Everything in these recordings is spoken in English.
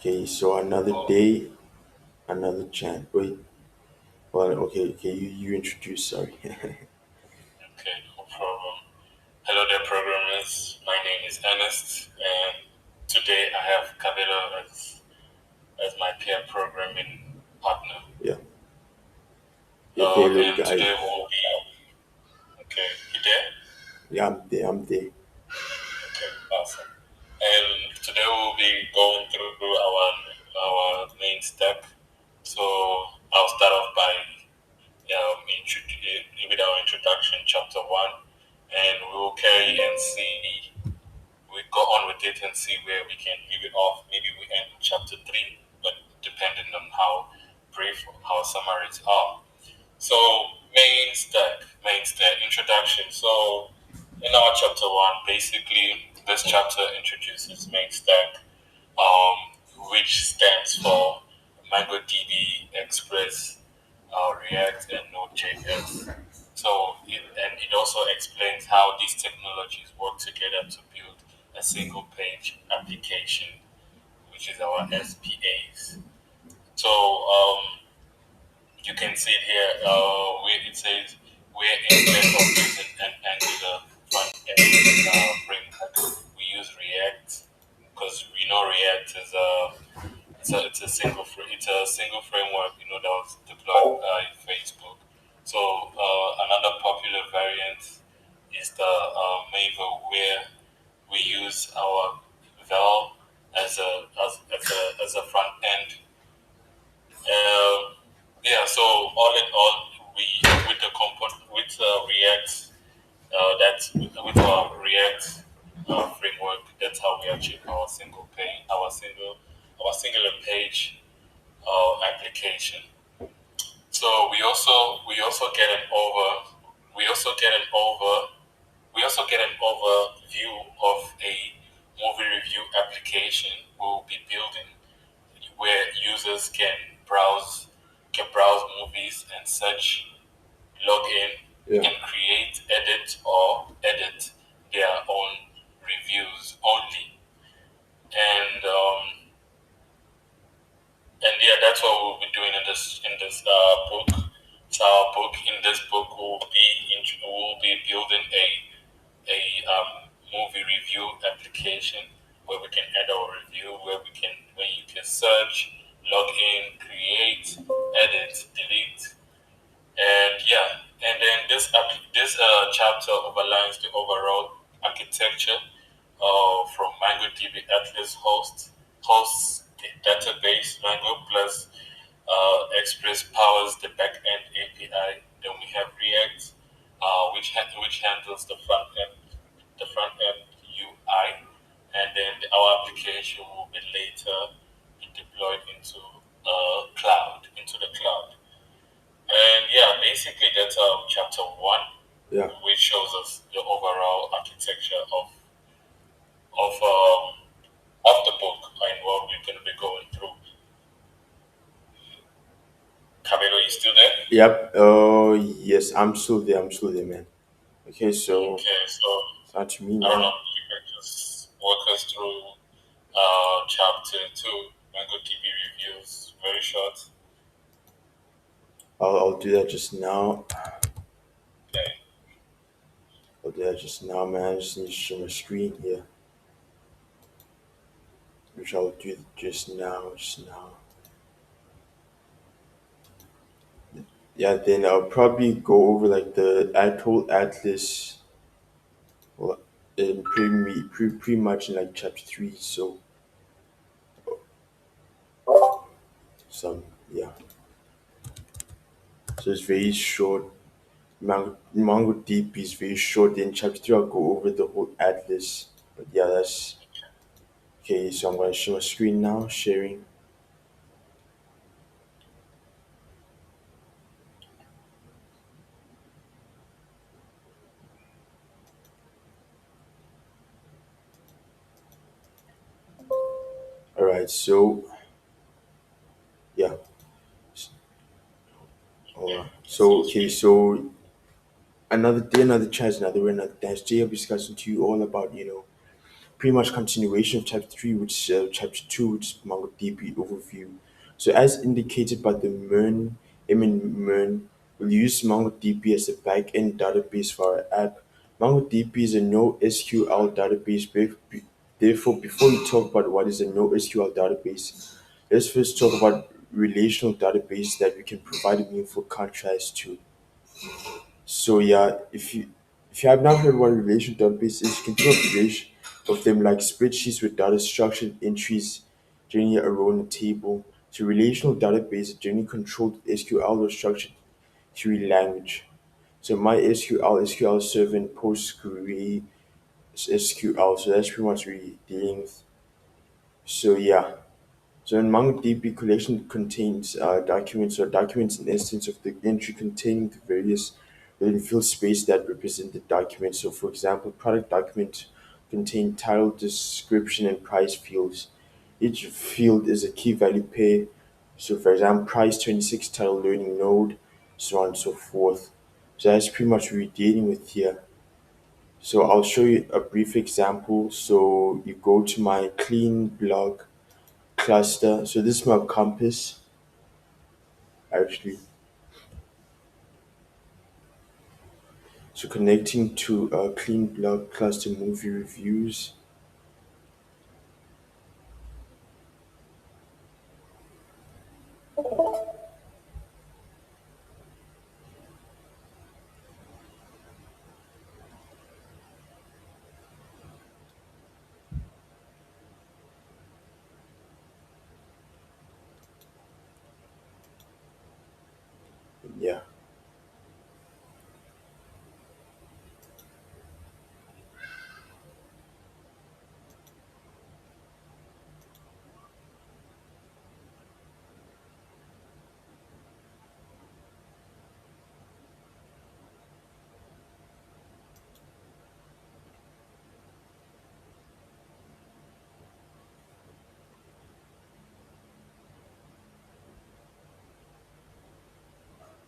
Okay, so another day, another chance. Wait, well, okay, you introduce. Sorry. Okay, no problem. Hello there, programmers. My name is Ernest, and today I have Cabello as my peer programming partner. Yeah, your favorite And guy. today we'll be okay. You there? Yeah, I'm there. I'm there. Okay, awesome. And today we'll be going through our main stack. So I'll start off by with our introduction, chapter one, and we will carry and see we go on with it and see where we can leave it off. Maybe we end in chapter three, but depending on how brief our summaries are. So main stack, introduction. So in our chapter one, basically this chapter introduces main stack, which stands for MongoDB, Express, React, and Node.js. And it also explains how these technologies work together to build a single page application, which is our SPAs. So you can see it here where it says where instead of using an Angular front end framework, we use React because we know React is it's a single framework that was deployed by Facebook. So another popular variant is the Maven where we use our Val as a front end. Yeah, so all in all, we with the component with React, that's with our React framework. That's how we achieve our singular page application. So we also get an over we also get an over we also get an overview of a movie review application we'll be building where users can browse movies and search, log in, Yeah. and create, edit, or edit their own reviews only. And yeah, that's what we'll be doing in this book. So our book in this book will be building a movie review application where we can add our review, where you can search, log in, create, edit, delete, and yeah, and then this chapter overlines the overall architecture from MongoDB Atlas hosts the database Mango plus Express powers the backend API. Then we have React, which handles the front end UI, and then our application will be later be deployed into the cloud. And yeah, basically that's chapter one, Yeah. which shows us the overall architecture of the book and what we're going to be going through. Camilo, you still there? Yep. Oh, yes. I'm still there, man. Okay, so Okay, so it's on to me I don't now. know if you can just walk us through chapter two, MongoDB reviews, very short. I'll do that just now. Okay. I'll do that just now, man. I just need to share my screen here, which I'll do just now. Just now. Yeah. Then I'll probably go over like the actual atlas, well, in pretty much in like chapter three. So some yeah. So it's very short. MongoDB is very short. In chapter three, I'll go over the whole atlas. But yeah, that's okay. So I'm gonna share my screen now. Sharing. All right. So yeah. Hold on. So So okay. So another day, another chance, another way, another dance. Today I'll be discussing to you all about pretty much continuation of chapter 3, which chapter 2, which is MongoDB overview. So as indicated by the MERN, MERN, we'll use MongoDB as a backend database for our app. MongoDB is a NoSQL database. Therefore, before we talk about what is a NoSQL database, let's first talk about relational database that we can provide a meaningful contrast to. So yeah, if you have not heard what a relational database is, you can think of relation of them like spreadsheets with data structured entries generally around a table. So relational database is generally controlled with SQL or structured query language. So MySQL, SQL Server, and PostgreSQL. So that's pretty much what we're dealing with. So yeah. So in MongoDB, collection contains documents or documents an instance of the entry containing the various within field space that represent the document. So for example, product document contain title, description, and price fields. Each field is a key value pair. So for example, price 26, title learning node, so on and so forth. So that's pretty much what we're dealing with here. So I'll show you a brief example. So you go to my clean blog cluster. So this is my compass actually. So connecting to a clean blog cluster movie reviews. Yeah.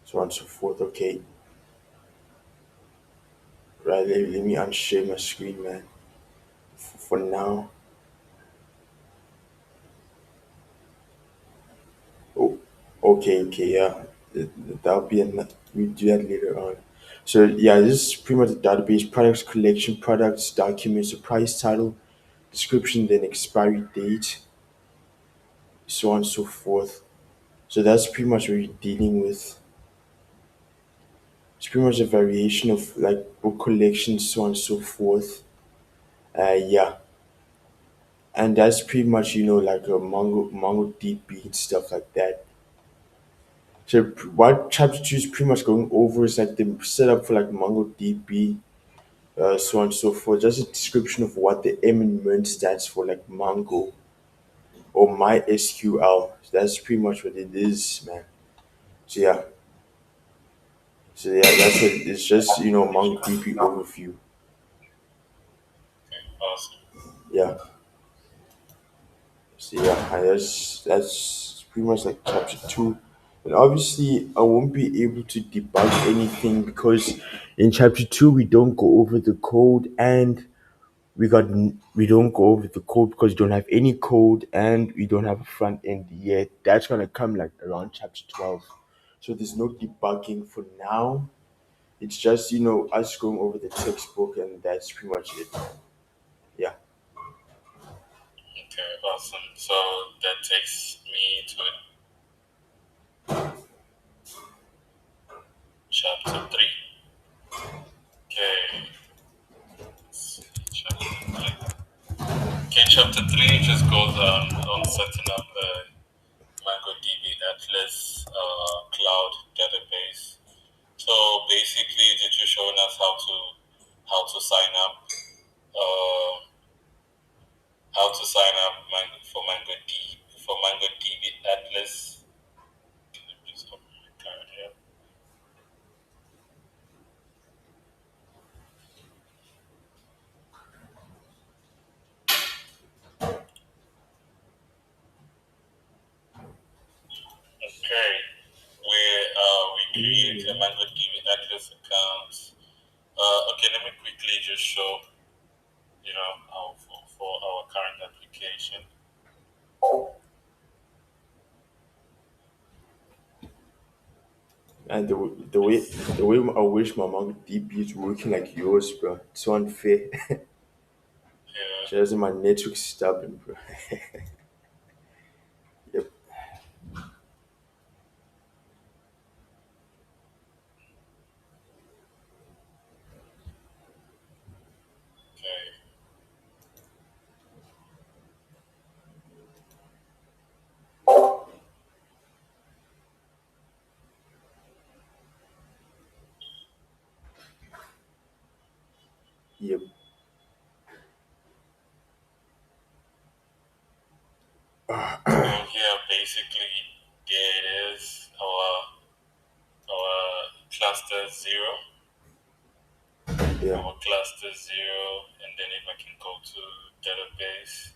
So on and so forth. Okay. Right. Let me unshare my screen, man. For now. Oh. Okay. Okay. Yeah. That'll be enough. We do that later on. So yeah, this is pretty much the database products collection, products, documents, the price title, description, then expiry date, so on and so forth. So that's pretty much what you're dealing with. It's pretty much a variation of like book collections, so on and so forth. Yeah, and that's pretty much like a MongoDB and stuff like that. So what chapter 2 is pretty much going over is like the setup for like MongoDB, so on and so forth. Just a description of what the M and MERN stands for, like Mongo or MySQL. So that's pretty much what it is, man. So yeah, that's what it's just MongoDB overview. Awesome. Yeah. So yeah, and that's pretty much like chapter 2. And obviously, I won't be able to debug anything because in chapter 2 we don't go over the code, and we don't go over the code because we don't have any code and we don't have a front end yet. That's gonna come like around chapter 12. So there's no debugging for now. It's just us going over the textbook, and that's pretty much it. Yeah. Okay, awesome. So that takes me to chapter 3. Okay, let's see, chapter 3. Okay, chapter 3 just goes on setting up the MongoDB Atlas cloud database. So basically, it's just showing us how to sign up, uh, how to sign up for MongoDB Atlas. Can I please open my card here? Okay, we create a MongoDB Atlas account. Okay, let me quickly just show how for And the way I wish my MongoDB is working like yours, bro. It's so unfair. Yeah. Just my network stubborn, bro. Yep. Okay. Yep. So here basically there it is, our cluster zero, Yeah. our cluster zero, and then if I can go to database,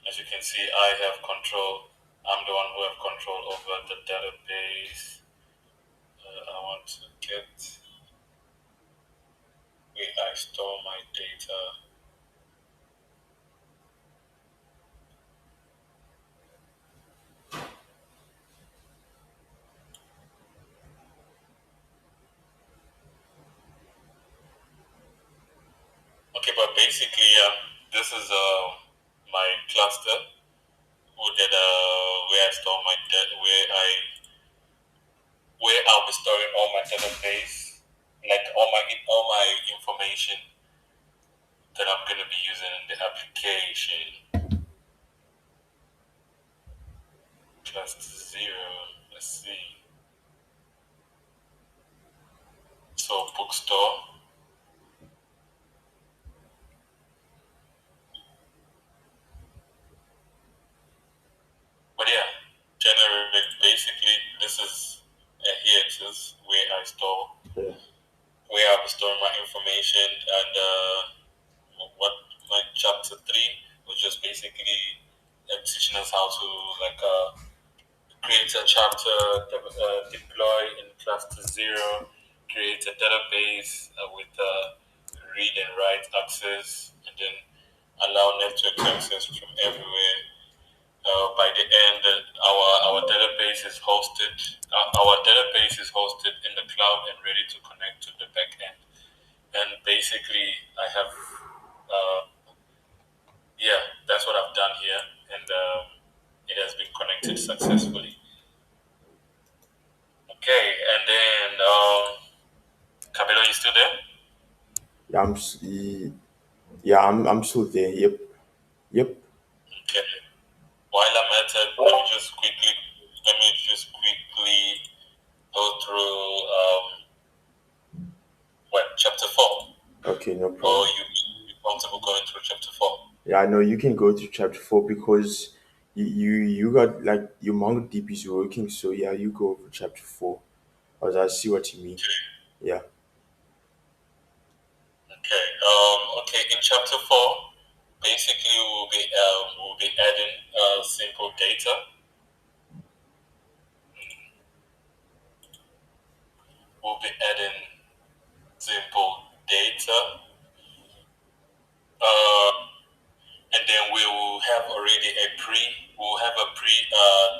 as you can see, I have control. I'm the one who have control over the database. I want to get where I store my data. Okay, but basically, this is my cluster where I store my data, where I'll be storing all my database, like all my information that I'm gonna be using in the application. Cluster zero. Let's see. So bookstore. But yeah, generally, basically, this is here it is Yeah. where I'll be storing my information and what my chapter three, which is basically teaching us how to like create a chapter, deploy in cluster zero, create a database with read and write access, and then allow network access from everywhere. By the end, our database is hosted. Our database is hosted in the cloud and ready to connect to the backend. And basically, I have, uh, yeah, that's what I've done here, and it has been connected successfully. Okay, and then Camilo, you still there? Yeah. Yeah. I'm still there. Yep. Yep. Okay. While I'm at it, let me just quickly go through what chapter four. Okay. No Or problem. you comfortable going through chapter four? Yeah. I know you can go to chapter 4 because you got like your MongoDB is working. So yeah, you go over chapter 4. As I see what you mean. Okay. Yeah. Okay. Okay. In chapter four, basically we'll be adding simple data. We'll be adding simple data. Uh, and then we will have already we'll have a pre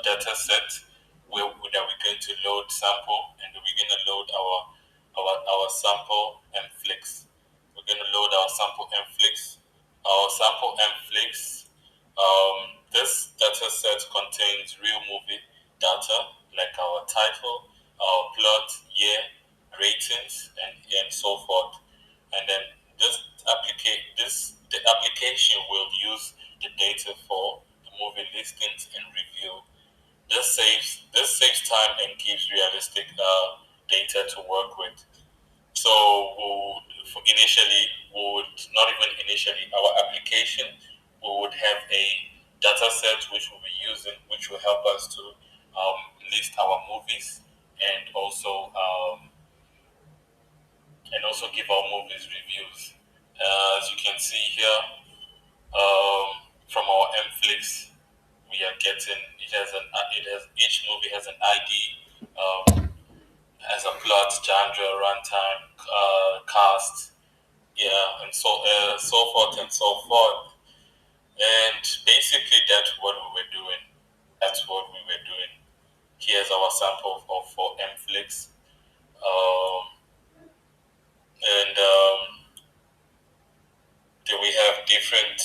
data set that we're going to load sample, and we're going to load our sample and flicks. We're going to load our sample and flicks. Our sample and flicks. This data set contains real movie data like our title, our plot, year, ratings, and so forth. And then the application will use the data for the movie listings and review. This saves time and gives realistic data to work with. So we would not even initially our application we would have a data set which we'll be using, which will help us to list our movies and also give our movies reviews. As you can see here, from our Mflix, we are getting it has each movie has an ID, has a plot, genre, runtime, cast, yeah, and so forth and so forth. And basically, that's what we were doing. That's what we were doing Here's our sample of for mflix. Um, and then we have different.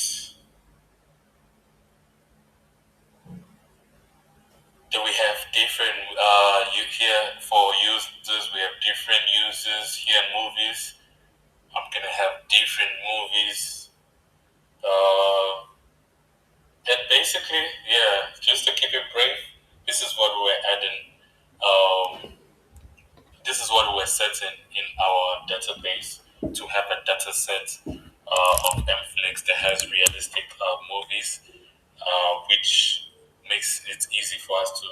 Then we have different. You here for users. We have different users here. Movies. I'm gonna have different movies. Uh, and basically, yeah, just to keep it brief, this is what we're adding. Um, this is what we're setting in our database to have a data set of mflix that has realistic movies, which makes it easy for us to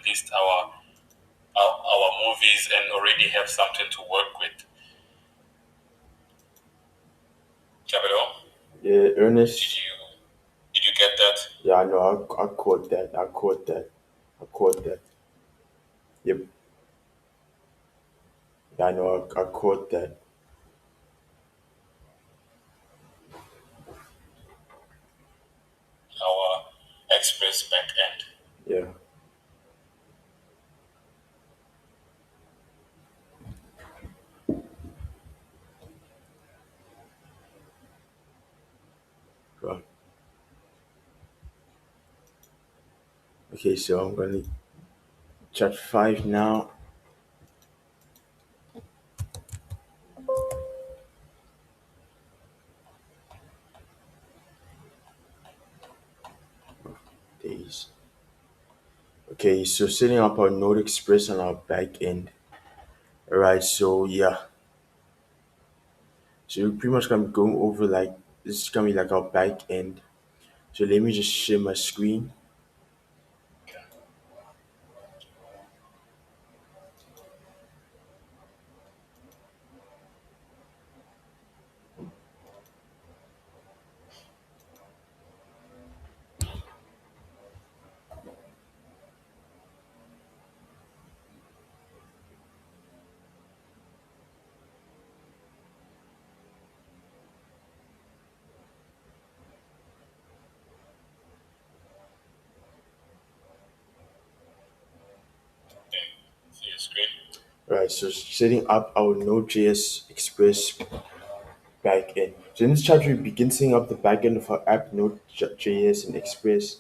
list our movies and already have something to work with. Capital, Yeah, did Ernest. you did you get that? Yeah, I know. I caught that. I caught that. I caught that. Yep. Yeah, I know. I caught that. Our Express backend. Yeah. Right. Okay, so I'm gonna chat five now. Days. Okay, so setting up our Node Express on our back end. Alright, so yeah. So we're pretty much gonna be going over like this is gonna be like our back end. So let me just share my screen. Okay, see your screen. Right, so setting up our Node.js Express backend. So in this chapter, we begin setting up the backend of our app Node.js and Express.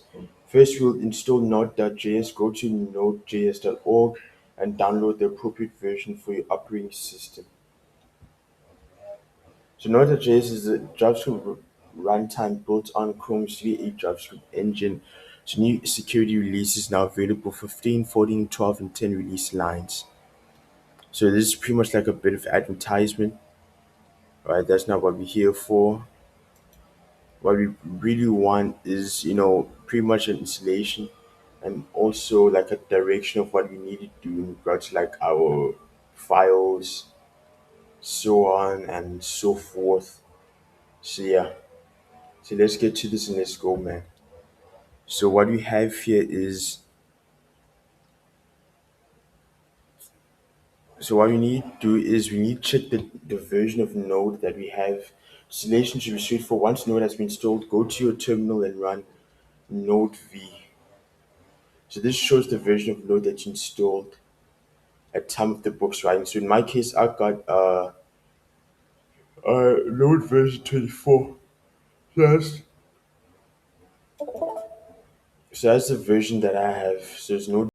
First, we'll install Node.js, go to nodejs.org, and download the appropriate version for your operating system. So Node.js is a JavaScript runtime built on Chrome's V8 JavaScript engine. So new security releases now available for 15, 14, 12, and 10 release lines. So this is pretty much like a bit of advertisement, right? That's not what we're here for. What we really want is, pretty much an installation and also like a direction of what we need to do in regards to like our files, so on and so forth. So yeah, so let's get to this and let's go, man. So what we have here is, so what we need to do is we need to check the version of Node that we have. Installation should be straightforward. Once Node has been installed, go to your terminal and run node v. So this shows the version of Node that you installed at time of the book's writing. So in my case, I got Node version 24. Yes. So that's the version that I have. So it's Node